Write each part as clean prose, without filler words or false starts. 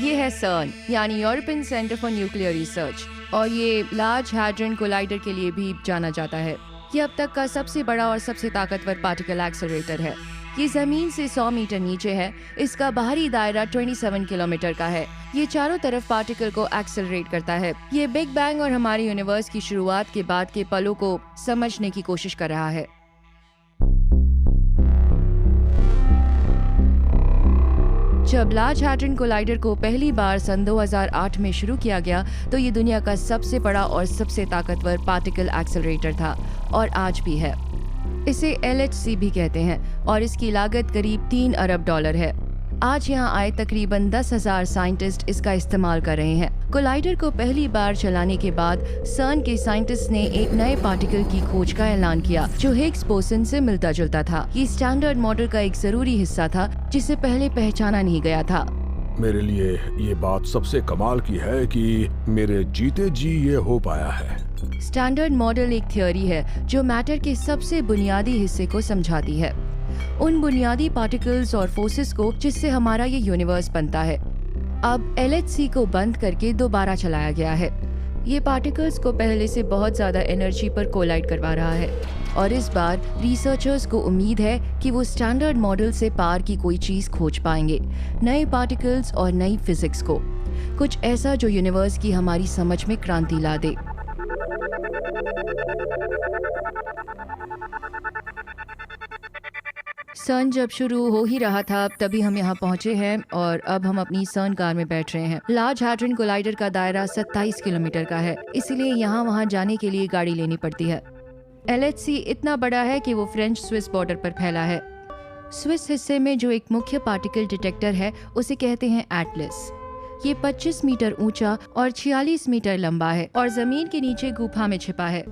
ये है सर्न यानी European centre for nuclear research और ये लार्ज हैड्रन कोलाइडर के लिए भी जाना जाता है। ये अब तक का सबसे बड़ा और सबसे ताकतवर पार्टिकल एक्सेलरेटर है। ये जमीन से 100 मीटर नीचे है। इसका बाहरी दायरा 27 किलोमीटर का है। ये चारों तरफ पार्टिकल को एक्सेलरेट करता है। ये बिग बैंग और हमारे यूनिवर्स की शुरुआत के बाद के पलों को समझने की कोशिश कर रहा है। जब लार्ज हैड्रन कोलाइडर को पहली बार सन 2008 में शुरू किया गया तो ये दुनिया का सबसे बड़ा और सबसे ताकतवर पार्टिकल एक्सेलरेटर था और आज भी है। इसे LHC भी कहते हैं और इसकी लागत करीब $3 अरब है। आज यहाँ आए तकरीबन 10,000 साइंटिस्ट इसका इस्तेमाल कर रहे हैं। कोलाइडर को पहली बार चलाने के बाद सर्न के साइंटिस्ट ने एक नए पार्टिकल की खोज का ऐलान किया जो हिग्स बोसन से मिलता जुलता था। ये स्टैंडर्ड मॉडल का एक जरूरी हिस्सा था जिसे पहले पहचाना नहीं गया था। मेरे लिए ये बात सबसे कमाल की है कि मेरे जीते जी ये हो पाया है। स्टैंडर्ड मॉडल एक थ्योरी है जो मैटर के सबसे बुनियादी हिस्से को समझाती है, उन बुनियादी पार्टिकल्स और फोर्सेस को जिससे हमारा ये यूनिवर्स बनता है। अब LHC को बंद करके दोबारा चलाया गया है। ये पार्टिकल्स को पहले से बहुत ज्यादा एनर्जी पर कोलाइड करवा रहा है और इस बार रिसर्चर्स को उम्मीद है कि वो स्टैंडर्ड मॉडल से पार की कोई चीज खोज पाएंगे, नए पार्टिकल्स और नई फिजिक्स को, कुछ ऐसा जो यूनिवर्स की हमारी समझ में क्रांति ला दे। सन जब शुरू हो ही रहा था तभी हम यहाँ पहुँचे हैं और अब हम अपनी सन कार में बैठ रहे हैं। लार्ज हैड्रन कोलाइडर का दायरा 27 किलोमीटर का है, इसलिए यहाँ वहाँ जाने के लिए गाड़ी लेनी पड़ती है। LHC इतना बड़ा है कि वो फ्रेंच स्विस बॉर्डर पर फैला है। स्विस हिस्से में जो एक मुख्य पार्टिकल डिटेक्टर है उसे कहते हैं एटलस। ये 25 मीटर ऊंचा और 46 मीटर लंबा है और जमीन के नीचे गुफा में छिपा है।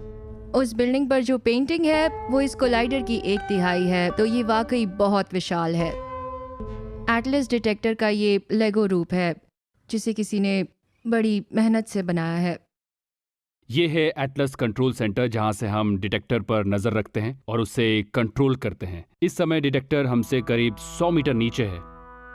उस बिल्डिंग पर जो पेंटिंग है वो इस कोलाइडर की 1/3 है, तो ये वाकई बहुत विशाल है। एटलस डिटेक्टर का ये लेगो रूप है जिसे किसी ने बड़ी मेहनत से बनाया है। ये है एटलस कंट्रोल सेंटर जहां से हम डिटेक्टर पर नजर रखते हैं और उसे कंट्रोल करते हैं। इस समय डिटेक्टर हमसे करीब 100 मीटर नीचे है।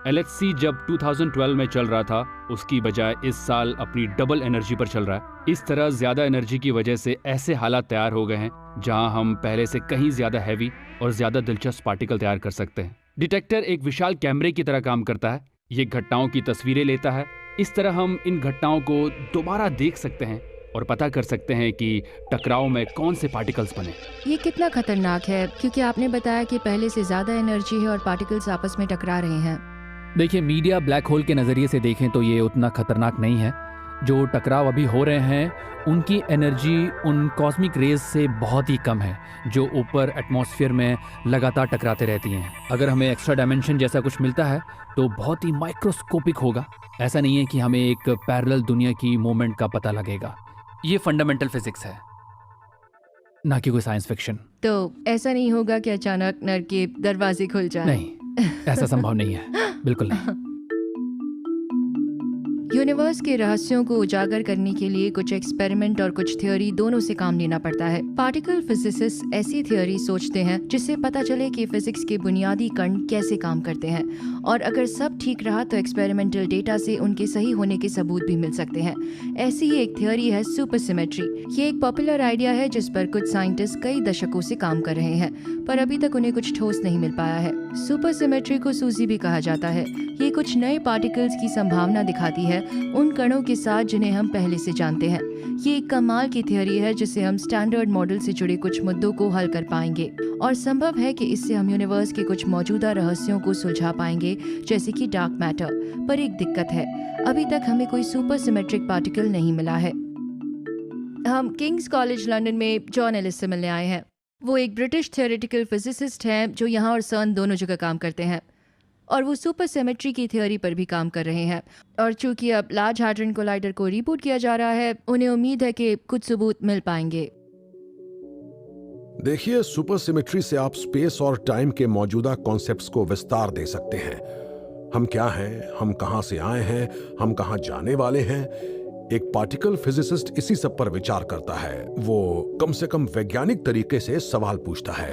LHC जब 2012 में चल रहा था उसकी बजाय इस साल अपनी डबल एनर्जी पर चल रहा है। इस तरह ज्यादा एनर्जी की वजह से ऐसे हालात तैयार हो गए हैं जहां हम पहले से कहीं ज्यादा हैवी और ज्यादा दिलचस्प पार्टिकल तैयार कर सकते हैं। डिटेक्टर एक विशाल कैमरे की तरह काम करता है। ये घटनाओं की तस्वीरें लेता है। इस तरह हम इन घटनाओं को दोबारा देख सकते हैं और पता कर सकते हैं कि टकराव में कौन से पार्टिकल्स बने। ये कितना खतरनाक है, क्योंकि आपने बताया कि पहले से ज्यादा एनर्जी है और पार्टिकल्स आपस में टकरा रहे हैं। देखिए, मीडिया ब्लैक होल के नज़रिए से देखें तो ये उतना खतरनाक नहीं है। जो टकराव अभी हो रहे हैं उनकी एनर्जी उन कॉस्मिक रेज से बहुत ही कम है जो ऊपर एटमॉस्फेयर में लगातार टकराते रहती हैं। अगर हमें एक्स्ट्रा डायमेंशन जैसा कुछ मिलता है तो बहुत ही माइक्रोस्कोपिक होगा। ऐसा नहीं है कि हमें एक पैरेलल दुनिया की मूवमेंट का पता लगेगा। ये फंडामेंटल फिजिक्स है, ना कि कोई साइंस फिक्शन। तो ऐसा नहीं होगा कि अचानक नर्क के दरवाजे खुल जाए? नहीं, ऐसा संभव नहीं है, बिल्कुल नहीं। यूनिवर्स के रहस्यों को उजागर करने के लिए कुछ एक्सपेरिमेंट और कुछ थ्योरी दोनों से काम लेना पड़ता है। पार्टिकल फिजिसिस्ट ऐसी थ्योरी सोचते हैं जिससे पता चले कि फिजिक्स के बुनियादी कण कैसे काम करते हैं और अगर सब ठीक रहा तो एक्सपेरिमेंटल डेटा से उनके सही होने के सबूत भी मिल सकते हैं। ऐसी ही एक थ्योरी है सुपर सिमेट्री। ये एक पॉपुलर आइडिया है जिस पर कुछ साइंटिस्ट कई दशकों से काम कर रहे हैं, पर अभी तक उन्हें कुछ ठोस नहीं मिल पाया है। सुपर सिमेट्री को सूजी भी कहा जाता है। ये कुछ नए पार्टिकल्स की संभावना दिखाती है उन कणों के साथ जिन्हें हम पहले से जानते हैं। ये एक कमाल की थ्योरी है जिससे हम स्टैंडर्ड मॉडल से जुड़े कुछ मुद्दों को हल कर पाएंगे और संभव है कि इससे हम यूनिवर्स के कुछ मौजूदा रहस्यों को सुलझा पाएंगे, जैसे कि डार्क मैटर। पर एक दिक्कत है, अभी तक हमें कोई सुपर सिमेट्रिक पार्टिकल नहीं मिला है। हम किंग्स कॉलेज लंदन में जॉन एलिस से मिलने आए हैं। वो एक ब्रिटिश थियोरेटिकल फिजिसिस्ट हैं जो यहाँ और सर्न दोनों जगह काम करते हैं और वो सुपर सिमेट्री की थ्योरी पर भी काम कर रहे हैं। और चूंकि अब लार्ज हैड्रन कोलाइडर को रिबूट किया जा रहा है, उन्हें उम्मीद है कि कुछ सबूत मिल पाएंगे। देखिए, सुपर सिमेट्री से आप स्पेस और टाइम के मौजूदा कॉन्सेप्ट्स को विस्तार दे सकते हैं। हम क्या हैं, हम कहां से आए हैं, हम कहां जाने वाले हैं। एक पार्टिकल फिजिसिस्ट इसी सब पर विचार करता है। वो कम से कम वैज्ञानिक तरीके से सवाल पूछता है।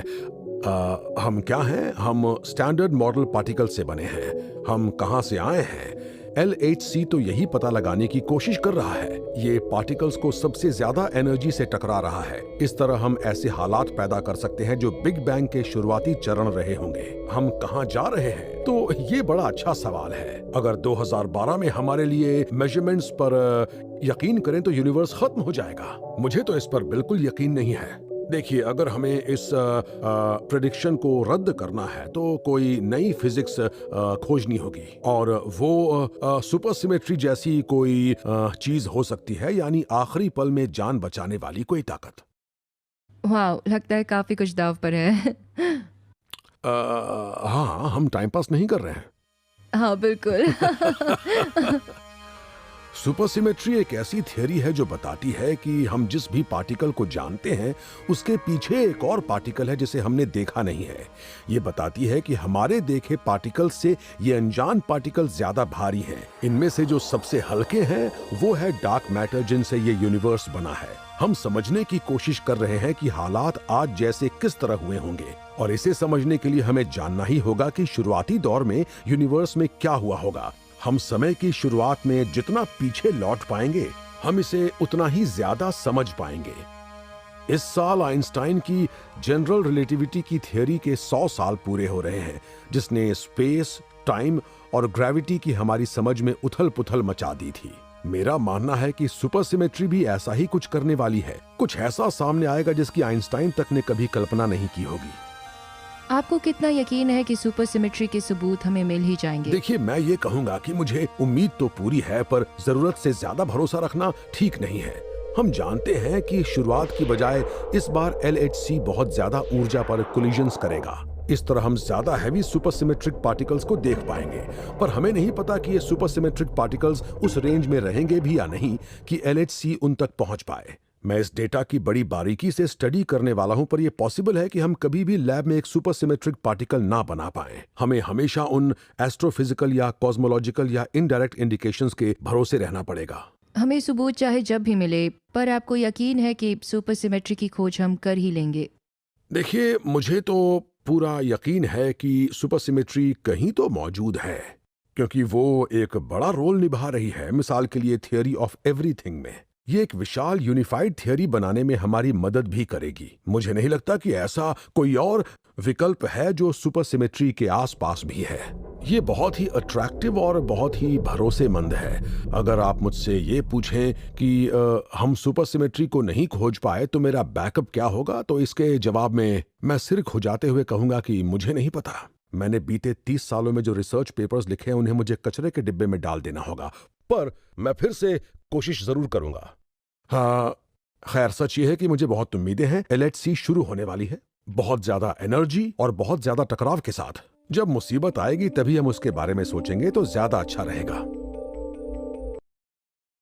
हम क्या हैं? हम स्टैंडर्ड मॉडल पार्टिकल से बने हैं। हम कहां से आए हैं? LHC तो यही पता लगाने की कोशिश कर रहा है। ये पार्टिकल्स को सबसे ज्यादा एनर्जी से टकरा रहा है। इस तरह हम ऐसे हालात पैदा कर सकते हैं जो बिग बैंग के शुरुआती चरण रहे होंगे। हम कहां जा रहे हैं? तो ये बड़ा अच्छा सवाल है। अगर 2012 में हमारे लिए मेजरमेंट्स पर यकीन करें तो यूनिवर्स खत्म हो जाएगा। मुझे तो इस पर बिल्कुल यकीन नहीं है। देखिए, अगर हमें इस प्रेडिक्शन को रद्द करना है तो कोई नई फिजिक्स खोजनी होगी, और वो सुपर सिमेट्री जैसी कोई चीज हो सकती है, यानी आखिरी पल में जान बचाने वाली कोई ताकत। वाह, लगता है काफी कुछ दाव पर है। हाँ, हम टाइम पास नहीं कर रहे हैं। हाँ बिल्कुल। सुपर सिमेट्री एक ऐसी थियरी है जो बताती है कि हम जिस भी पार्टिकल को जानते हैं उसके पीछे एक और पार्टिकल है जिसे हमने देखा नहीं है। ये बताती है कि हमारे देखे पार्टिकल से ये अनजान पार्टिकल ज्यादा भारी हैं। इनमें से जो सबसे हल्के हैं वो है डार्क मैटर, जिनसे ये यूनिवर्स बना है। हम समझने की कोशिश कर रहे हैं कि हालात आज जैसे किस तरह हुए होंगे, और इसे समझने के लिए हमें जानना ही होगा कि शुरुआती दौर में यूनिवर्स में क्या हुआ होगा। हम समय की शुरुआत में जितना पीछे लौट पाएंगे, हम इसे उतना ही ज्यादा समझ पाएंगे। इस साल आइंस्टाइन की जनरल रिलेटिविटी की थियरी के 100 साल पूरे हो रहे हैं, जिसने स्पेस, टाइम और ग्रेविटी की हमारी समझ में उथल-पुथल मचा दी थी। मेरा मानना है कि सुपर सिमेट्री भी ऐसा ही कुछ करने वाली है। कुछ ऐसा सामने आएगा जिसकी आइंस्टाइन तक ने कभी कल्पना नहीं की होगी। आपको कितना यकीन है कि सुपर सिमेट्री के सबूत हमें मिल ही जाएंगे? देखिए, मैं ये कहूंगा कि मुझे उम्मीद तो पूरी है, पर जरूरत से ज्यादा भरोसा रखना ठीक नहीं है। हम जानते हैं कि शुरुआत की बजाय इस बार LHC बहुत ज्यादा ऊर्जा पर कोलिजन्स करेगा। इस तरह हम ज्यादा हैवी सुपर सिमेट्रिक पार्टिकल्स को देख पाएंगे, पर हमें नहीं पता कि ये सुपर सिमेट्रिक पार्टिकल्स उस रेंज में रहेंगे भी या नहीं कि LHC उन तक पहुंच पाए। मैं इस डेटा की बड़ी बारीकी से स्टडी करने वाला हूं, पर यह पॉसिबल है कि हम कभी भी लैब में एक सुपर सिमेट्रिक पार्टिकल ना बना पाएं। हमें हमेशा उन एस्ट्रोफिजिकल या कॉस्मोलॉजिकल या इनडायरेक्ट इंडिकेशंस के भरोसे रहना पड़ेगा। हमें सबूत चाहे जब भी मिले, पर आपको यकीन है कि सुपर सिमेट्री की खोज हम कर ही लेंगे? देखिए, मुझे तो पूरा यकीन है कि सुपर सिमेट्री कहीं तो मौजूद है, क्योंकि वो एक बड़ा रोल निभा रही है। मिसाल के लिए थियरी ऑफ एवरीथिंग में ये एक विशाल यूनिफाइड थियरी बनाने में हमारी मदद भी करेगी। मुझे नहीं लगता कि ऐसा कोई और विकल्प है जो सुपर सिमेट्री के आसपास भी है। ये बहुत ही अट्रैक्टिव और बहुत ही भरोसेमंद है। अगर आप मुझसे ये पूछें कि हम सुपर सिमेट्री को नहीं खोज पाए तो मेरा बैकअप क्या होगा, तो इसके जवाब में मैं सिर खुजाते हुए कहूंगा कि मुझे नहीं पता। मैंने बीते 30 सालों में जो रिसर्च पेपर्स लिखे हैं उन्हें मुझे कचरे के डिब्बे में डाल देना होगा, पर मैं फिर से कोशिश जरूर करूंगा। हाँ, खैर सच ये है कि मुझे बहुत उम्मीदें हैं। LHC शुरू होने वाली है, बहुत ज्यादा एनर्जी और बहुत ज्यादा टकराव के साथ। जब मुसीबत आएगी तभी हम उसके बारे में सोचेंगे तो ज्यादा अच्छा रहेगा।